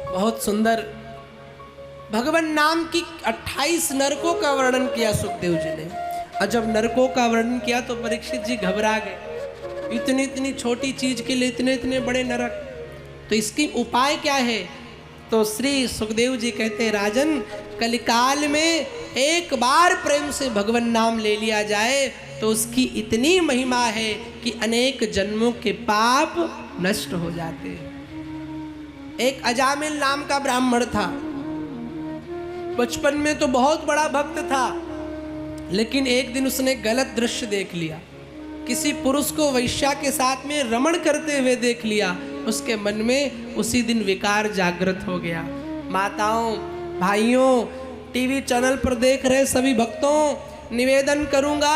बहुत सुंदर भगवान नाम की 28 नरकों का वर्णन किया सुखदेव जी ने। और जब नरकों का वर्णन किया तो परीक्षित जी घबरा गए। इतनी इतनी छोटी चीज के लिए इतने इतने बड़े नरक, तो इसकी उपाय क्या है? तो श्री सुखदेव जी कहते हैं, राजन, कलिकाल में एक बार प्रेम से भगवान नाम ले लिया जाए तो उसकी इतनी महिमा है कि अनेक जन्मों के पाप नष्ट हो जाते हैं। एक अजामिल नाम का ब्राह्मण था। बचपन में तो बहुत बड़ा भक्त था, लेकिन एक दिन उसने गलत दृश्य देख लिया। किसी पुरुष को वैश्या के साथ में रमण करते हुए देख लिया। उसके मन में उसी दिन विकार जागृत हो गया। माताओं, भाइयों, टीवी चैनल पर देख रहे सभी भक्तों, निवेदन करूंगा,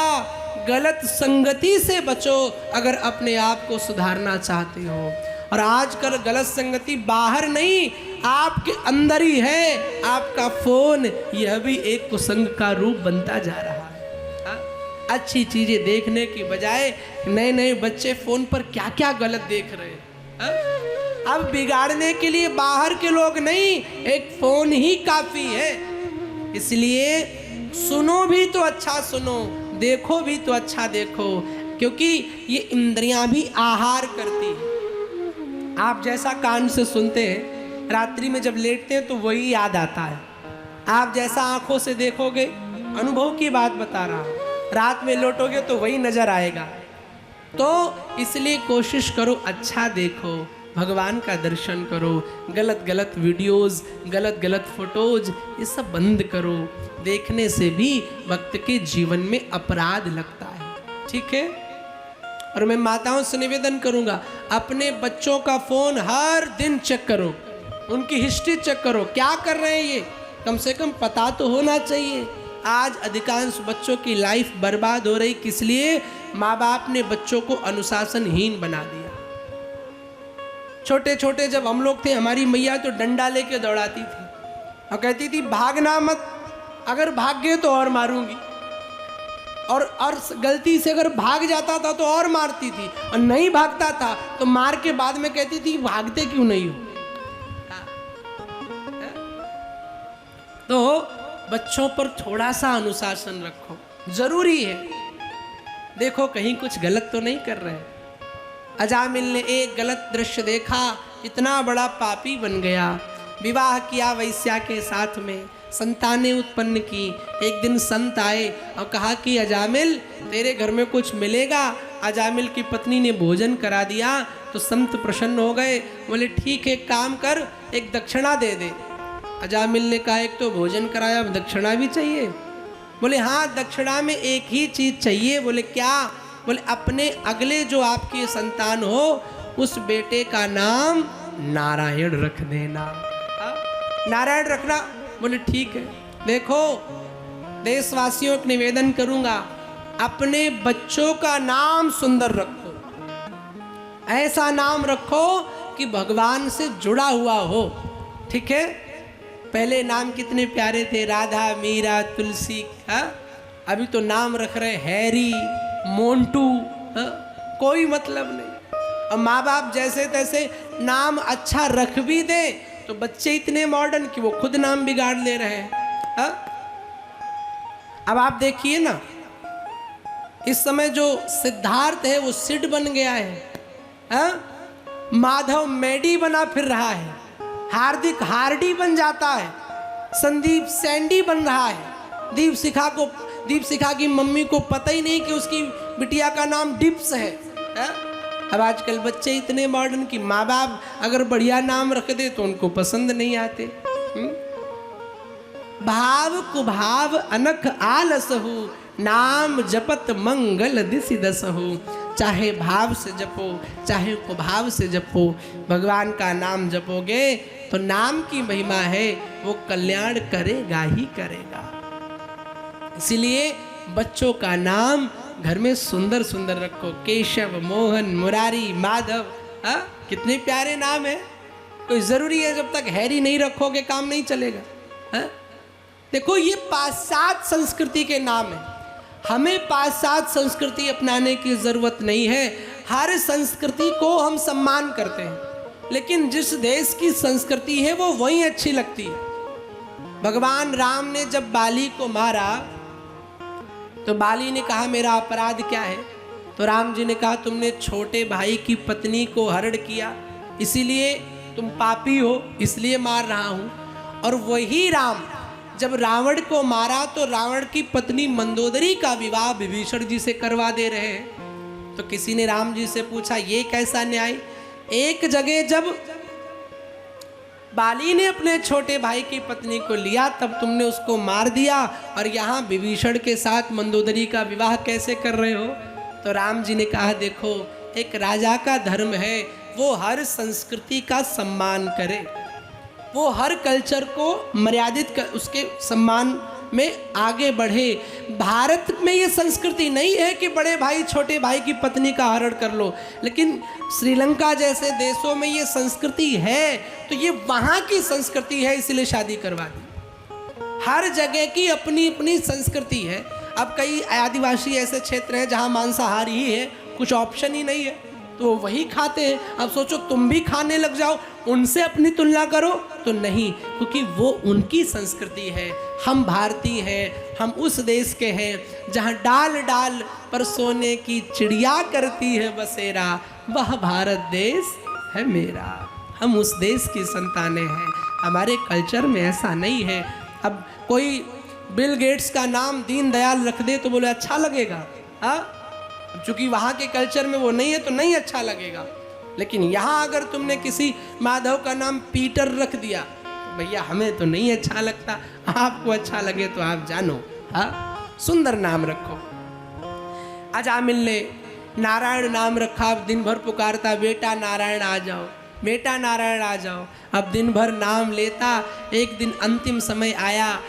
गलत संगति से बचो अगर अपने आप को सुधारना चाहते हो। और आजकल गलत संगति बाहर नहीं, आपके अंदर ही है। आपका फोन यह भी एक कुसंग का रूप बनता जा रहा है। अच्छी चीजें देखने की बजाय नए नए बच्चे फोन पर क्या क्या गलत देख रहे हैं। अब बिगाड़ने के लिए बाहर के लोग नहीं, एक फोन ही काफी है। इसलिए सुनो भी तो अच्छा सुनो, देखो भी तो अच्छा देखो, क्योंकि ये इंद्रियां भी आहार करती है। आप जैसा कान से सुनते हैं, रात्रि में जब लेटते हैं तो वही याद आता है। आप जैसा आंखों से देखोगे, अनुभव की बात बता रहा हूं, रात में लौटोगे तो वही नजर आएगा। तो इसलिए कोशिश करो अच्छा देखो, भगवान का दर्शन करो। गलत गलत वीडियोस, गलत गलत फोटोज, ये सब बंद करो। देखने से भी वक्त के जीवन में अपराध लगता है, ठीक है। और मैं माताओं से निवेदन करूंगा, अपने बच्चों का फोन हर दिन चेक करो, उनकी हिस्ट्री चेक करो, क्या कर रहे हैं ये, कम से कम पता तो होना चाहिए। आज अधिकांश बच्चों की लाइफ बर्बाद हो रही, किस लिए? माँ बाप ने बच्चों को अनुशासनहीन बना दिया। छोटे छोटे जब हम लोग थे, हमारी मैया तो डंडा लेके दौड़ाती थी और कहती थी भागना मत, अगर भाग गए तो और मारूंगी। और गलती से अगर भाग जाता था तो और मारती थी, और नहीं भागता था तो मार के बाद में कहती थी भागते क्यों नहीं हो। तो बच्चों पर थोड़ा सा अनुशासन रखो, जरूरी है। देखो कहीं कुछ गलत तो नहीं कर रहे। अजामिल ने एक गलत दृश्य देखा, इतना बड़ा पापी बन गया। विवाह किया वैश्या के साथ में, संतानें उत्पन्न की। एक दिन संत आए और कहा कि अजामिल, तेरे घर में कुछ मिलेगा। अजामिल की पत्नी ने भोजन करा दिया तो संत प्रसन्न हो गए। बोले ठीक है, काम कर, एक दक्षिणा दे दे। अजामिल ने कहा एक तो भोजन कराया, अब दक्षिणा भी चाहिए? बोले हाँ, दक्षिणा में एक ही चीज चाहिए। बोले क्या? बोले अपने अगले जो आपकी संतान हो उस बेटे का नाम नारायण रख देना। नारायण रखना? बोले ठीक है। देखो देशवासियों को निवेदन करूंगा, अपने बच्चों का नाम सुंदर रखो, ऐसा नाम रखो कि भगवान से जुड़ा हुआ हो, ठीक है। पहले नाम कितने प्यारे थे, राधा, मीरा, तुलसी। अभी तो नाम रख रहे हैरी, मोंटू, कोई मतलब नहीं। और माँ बाप जैसे तैसे नाम अच्छा रख भी दे तो बच्चे इतने मॉडर्न कि वो खुद नाम बिगाड़ ले रहे हैं। अब आप देखिए ना, इस समय जो सिद्धार्थ है वो सिड बन गया है, माधव मेडी बना फिर रहा है, हार्दिक हार्डी बन जाता है, संदीप सैंडी बन रहा है। दीप शिखा की मम्मी को पता ही नहीं कि उसकी बिटिया का नाम डिप्स है। अब आजकल बच्चे इतने मॉडर्न कि माँ बाप अगर बढ़िया नाम रख दे तो उनको पसंद नहीं आते। भाव कुभाव अनख आलसहु, नाम जपत मंगल दिसि दसहु। चाहे भाव से जपो चाहे कुभाव से जपो, भगवान का नाम जपोगे तो नाम की महिमा है, वो कल्याण करेगा ही करेगा। इसलिए बच्चों का नाम घर में सुंदर सुंदर रखो, केशव, मोहन, मुरारी, माधव। कितने प्यारे नाम है। कोई जरूरी है जब तक हैरी नहीं रखोगे काम नहीं चलेगा। देखो ये पाश्चात्य संस्कृति के नाम है, हमें पाश्चात्य संस्कृति अपनाने की जरूरत नहीं है। हर संस्कृति को हम सम्मान करते हैं, लेकिन जिस देश की संस्कृति है वो वही अच्छी लगती है। भगवान राम ने जब बाली को मारा तो बाली ने कहा मेरा अपराध क्या है? तो राम जी ने कहा तुमने छोटे भाई की पत्नी को हरण किया, इसीलिए तुम पापी हो, इसलिए मार रहा हूं। और वही राम जब रावण को मारा तो रावण की पत्नी मंदोदरी का विवाह विभीषण जी से करवा दे रहे हैं। तो किसी ने राम जी से पूछा ये कैसा न्याय? एक जगह जब बाली ने अपने छोटे भाई की पत्नी को लिया तब तुमने उसको मार दिया, और यहाँ विभीषण के साथ मंदोदरी का विवाह कैसे कर रहे हो? तो राम जी ने कहा देखो, एक राजा का धर्म है वो हर संस्कृति का सम्मान करे, वो हर कल्चर को मर्यादित कर, उसके सम्मान में आगे बढ़े। भारत में ये संस्कृति नहीं है कि बड़े भाई छोटे भाई की पत्नी का हरण कर लो, लेकिन श्रीलंका जैसे देशों में ये संस्कृति है, तो ये वहाँ की संस्कृति है इसलिए शादी करवा दी। हर जगह की अपनी अपनी संस्कृति है। अब कई आदिवासी ऐसे क्षेत्र हैं जहाँ मांसाहारी ही है, कुछ ऑप्शन ही नहीं है, तो वही खाते हैं। अब सोचो तुम भी खाने लग जाओ, उनसे अपनी तुलना करो, तो नहीं, क्योंकि वो उनकी संस्कृति है। हम भारतीय हैं, हम उस देश के हैं जहाँ डाल डाल पर सोने की चिड़िया करती है बसेरा, वह भारत देश है मेरा। हम उस देश की संतानें हैं, हमारे कल्चर में ऐसा नहीं है। अब कोई बिल गेट्स का नाम दीनदयाल रख दे तो बोले अच्छा लगेगा, हाँ, चूंकि वहाँ के कल्चर में वो नहीं है तो नहीं अच्छा लगेगा। लेकिन यहाँ अगर तुमने किसी माधव का नाम पीटर रख दिया तो भैया हमें तो नहीं अच्छा लगता, आपको अच्छा लगे तो आप जानो, हाँ, सुंदर नाम रखो। अजामिल ने नारायण नाम रखा, अब दिन भर पुकारता बेटा नारायण आ जाओ, बेटा नारायण आ जाओ। अब दिन भर नाम लेता। एक दिन अंतिम समय आया,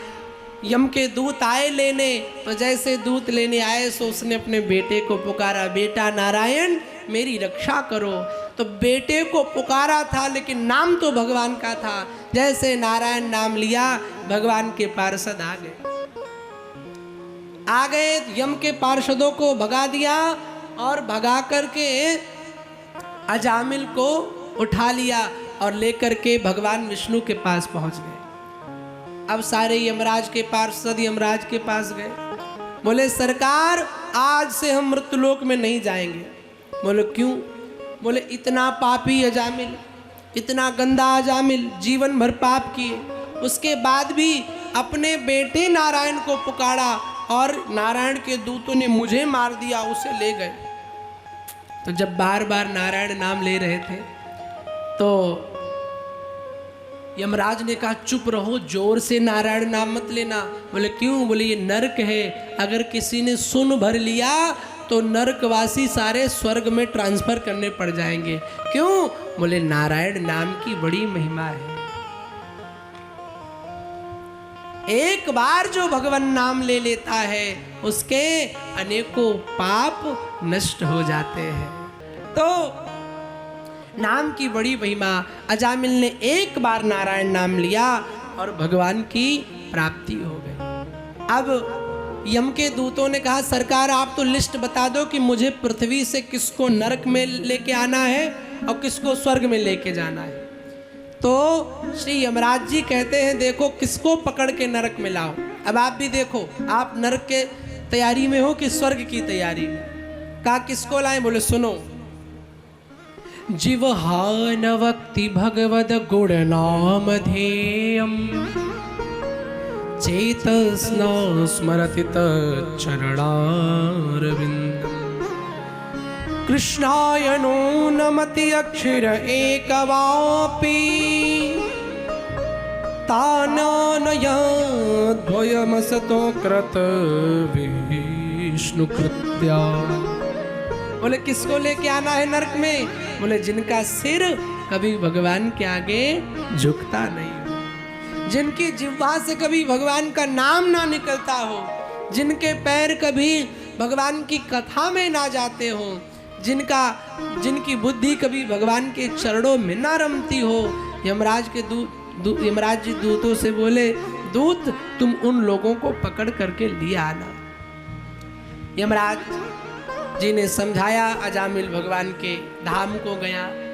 यम के दूत आए लेने, तो जैसे दूत लेने आए सो उसने अपने बेटे को पुकारा, बेटा नारायण मेरी रक्षा करो। तो बेटे को पुकारा था लेकिन नाम तो भगवान का था। जैसे नारायण नाम लिया भगवान के पार्षद आ गए, यम के पार्षदों को भगा दिया और भगा करके अजामिल को उठा लिया और लेकर के भगवान विष्णु के पास पहुंच गए। अब सारे यमराज के पार्षद यमराज के पास गए, बोले सरकार आज से हम मृत्युलोक में नहीं जाएंगे। बोले क्यों? बोले इतना पापी अजामिल, इतना गंदा अजामिल, जीवन भर पाप किए, उसके बाद भी अपने बेटे नारायण को पुकारा और नारायण के दूतों ने मुझे मार दिया, उसे ले गए। तो जब बार बार नारायण नाम ले रहे थे तो यमराज ने कहा चुप रहो, जोर से नारायण नाम मत लेना। बोले क्यों? बोले ये नरक है, अगर किसी ने सुन भर लिया तो नरकवासी सारे स्वर्ग में ट्रांसफर करने पड़ जाएंगे। क्यों? बोले नारायण नाम की बड़ी महिमा है, एक बार जो भगवान नाम ले लेता है उसके अनेकों पाप नष्ट हो जाते हैं। तो नाम की बड़ी महिमा। अजामिल ने एक बार नारायण नाम लिया और भगवान की प्राप्ति हो गई। अब यम के दूतों ने कहा सरकार आप तो लिस्ट बता दो कि मुझे पृथ्वी से किसको नरक में लेके आना है और किसको स्वर्ग में लेके जाना है। तो श्री यमराज जी कहते हैं देखो किसको पकड़ के नरक में लाओ। अब आप भी देखो, आप नरक के तैयारी में हो कि स्वर्ग की तैयारी में? कहा किसको लाएं? बोले सुनो, जिवहान वक्ति भगवद गुण नाम ध्येयम् चेतस्ना स्मरति तच्चरणारविन्दम् कृष्णाय नो नमति अक्षर एकवापि तानानयद्वयमसतो कृत विष्णु कृत्या। बोले किसको लेके आना है नरक में? बोले जिनका सिर कभी भगवान के आगे झुकता नहीं, जिनकी जिह्वा से कभी भगवान का नाम ना निकलता हो, जिनके पैर कभी भगवान की कथा में ना जाते हो, जिनकी बुद्धि कभी भगवान के चरणों में ना रमती हो। यमराज जी दूतों से बोले दूत तुम उन लोगों को पकड़ करके ले आना। यमराज जी ने समझाया, अजामिल भगवान के धाम को गया।